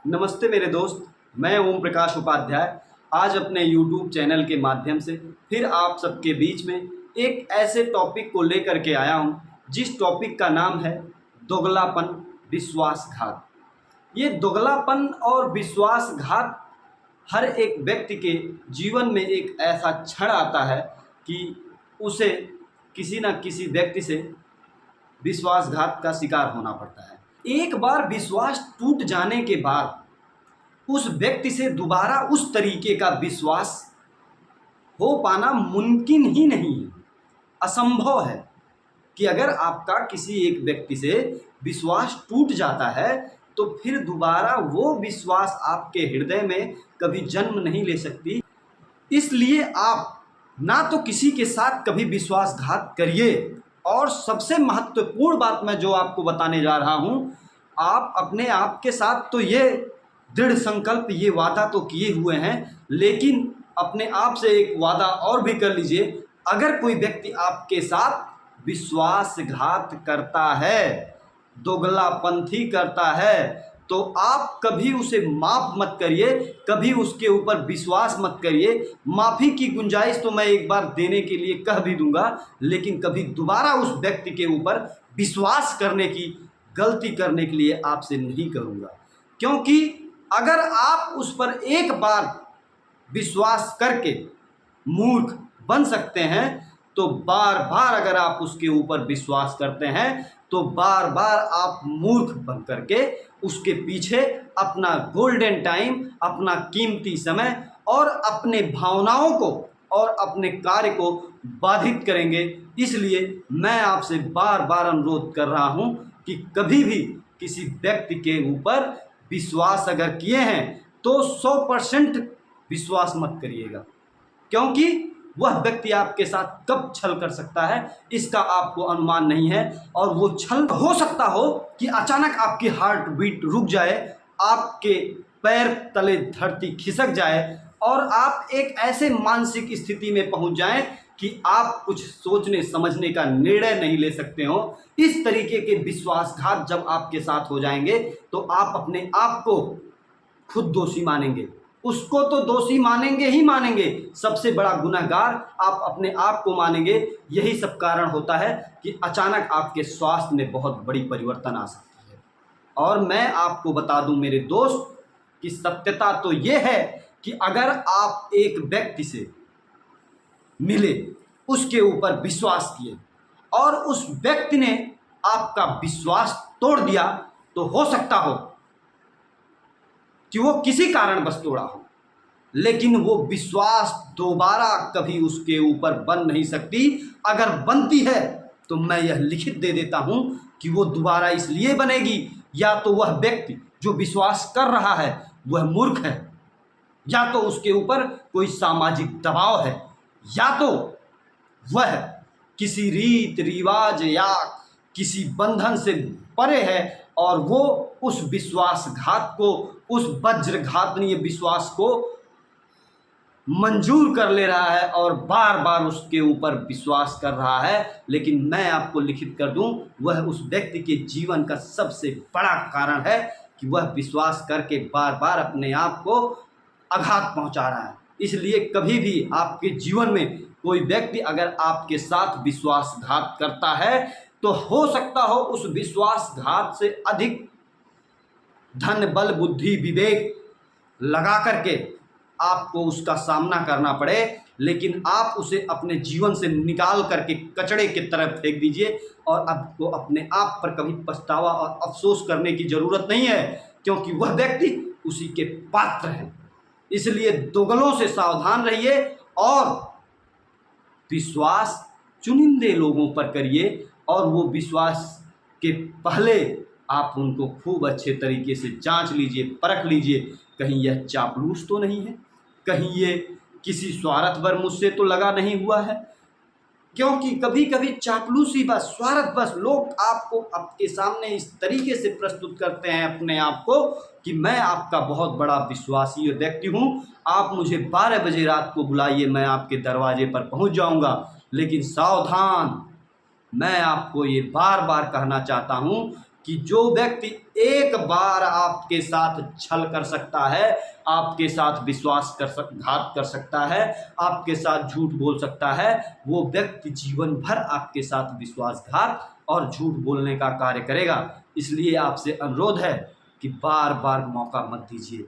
नमस्ते मेरे दोस्त, मैं ओम प्रकाश उपाध्याय आज अपने YouTube चैनल के माध्यम से फिर आप सबके बीच में एक ऐसे टॉपिक को लेकर के आया हूं, जिस टॉपिक का नाम है दोगलापन, विश्वासघात। ये दोगलापन और विश्वासघात हर एक व्यक्ति के जीवन में एक ऐसा क्षण आता है कि उसे किसी न किसी व्यक्ति से विश्वासघात का शिकार होना पड़ता है। एक बार विश्वास टूट जाने के बाद उस व्यक्ति से दोबारा उस तरीके का विश्वास हो पाना मुमकिन ही नहीं है, असंभव है कि अगर आपका किसी एक व्यक्ति से विश्वास टूट जाता है तो फिर दोबारा वो विश्वास आपके हृदय में कभी जन्म नहीं ले सकती। इसलिए आप ना तो किसी के साथ कभी विश्वासघात करिए, और सबसे महत्वपूर्ण बात मैं जो आपको बताने जा रहा हूं, आप अपने आप के साथ तो ये दृढ़ संकल्प, ये वादा तो किए हुए हैं, लेकिन अपने आप से एक वादा और भी कर लीजिए। अगर कोई व्यक्ति आपके साथ विश्वासघात करता है, दोगलापंथी करता है, तो आप कभी उसे माफ़ मत करिए, कभी उसके ऊपर विश्वास मत करिए। माफ़ी की गुंजाइश तो मैं एक बार देने के लिए कह भी दूंगा, लेकिन कभी दोबारा उस व्यक्ति के ऊपर विश्वास करने की गलती करने के लिए आपसे नहीं करूंगा। क्योंकि अगर आप उस पर एक बार विश्वास करके मूर्ख बन सकते हैं, तो बार बार अगर आप उसके ऊपर विश्वास करते हैं तो बार बार आप मूर्ख बन करके उसके पीछे अपना गोल्डन टाइम, अपना कीमती समय और अपने भावनाओं को और अपने कार्य को बाधित करेंगे। इसलिए मैं आपसे बार बार अनुरोध कर रहा हूं कि कभी भी किसी व्यक्ति के ऊपर विश्वास अगर किए हैं तो 100% विश्वास मत करिएगा, क्योंकि वह व्यक्ति आपके साथ कब छल कर सकता है इसका आपको अनुमान नहीं है। और वो छल हो सकता हो कि अचानक आपकी हार्ट बीट रुक जाए, आपके पैर तले धरती खिसक जाए और आप एक ऐसे मानसिक स्थिति में पहुंच जाएं कि आप कुछ सोचने समझने का निर्णय नहीं ले सकते हो। इस तरीके के विश्वासघात जब आपके साथ हो जाएंगे तो आप अपने आप को खुद दोषी मानेंगे, उसको तो दोषी मानेंगे ही मानेंगे, सबसे बड़ा गुनहगार आप अपने आप को मानेंगे। यही सब कारण होता है कि अचानक आपके स्वास्थ्य में बहुत बड़ी परिवर्तन आ सकती है। और मैं आपको बता दूं मेरे दोस्त कि सत्यता तो ये है कि अगर आप एक व्यक्ति से मिले, उसके ऊपर विश्वास किए और उस व्यक्ति ने आपका विश्वास तोड़ दिया, तो हो सकता हो कि वो किसी कारणवश तोड़ा हो, लेकिन वो विश्वास दोबारा कभी उसके ऊपर बन नहीं सकती। अगर बनती है तो मैं यह लिखित दे देता हूं कि वो दोबारा इसलिए बनेगी, या तो वह व्यक्ति जो विश्वास कर रहा है वह मूर्ख है, या तो उसके ऊपर कोई सामाजिक दबाव है, या तो वह किसी रीत रिवाज या किसी बंधन से परे है और वो उस विश्वासघात को, उस वज्रघातनीय विश्वास को मंजूर कर ले रहा है और बार बार उसके ऊपर विश्वास कर रहा है। लेकिन मैं आपको लिखित कर दूं, वह उस व्यक्ति के जीवन का सबसे बड़ा कारण है कि वह विश्वास करके बार बार अपने आप को आघात पहुंचा रहा है। इसलिए कभी भी आपके जीवन में कोई व्यक्ति अगर आपके साथ विश्वासघात करता है तो हो सकता हो उस विश्वासघात से अधिक धन, बल, बुद्धि, विवेक लगा करके आपको उसका सामना करना पड़े, लेकिन आप उसे अपने जीवन से निकाल करके कचड़े की तरफ फेंक दीजिए और आपको अपने आप पर कभी पछतावा और अफसोस करने की ज़रूरत नहीं है, क्योंकि वह व्यक्ति उसी के पात्र है। इसलिए दोगलों से सावधान रहिए और विश्वास चुनिंदे लोगों पर करिए, और वो विश्वास के पहले आप उनको खूब अच्छे तरीके से जांच लीजिए, परख लीजिए, कहीं यह चापलूस तो नहीं है, कहीं ये किसी स्वार्थवर मुझसे तो लगा नहीं हुआ है। क्योंकि कभी कभी चापलूसी बस, स्वार्थ बस लोग आपको आपके सामने इस तरीके से प्रस्तुत करते हैं अपने आप को कि मैं आपका बहुत बड़ा विश्वासी व्यक्ति हूँ, आप मुझे 12 बजे रात को बुलाइए, मैं आपके दरवाजे पर पहुँच जाऊँगा। लेकिन सावधान, मैं आपको ये बार बार कहना चाहता हूँ कि जो व्यक्ति एक बार आपके साथ छल कर सकता है, आपके साथ विश्वासघात कर सकता है, आपके साथ झूठ बोल सकता है, वो व्यक्ति जीवन भर आपके साथ विश्वासघात और झूठ बोलने का कार्य करेगा। इसलिए आपसे अनुरोध है कि बार बार मौका मत दीजिए।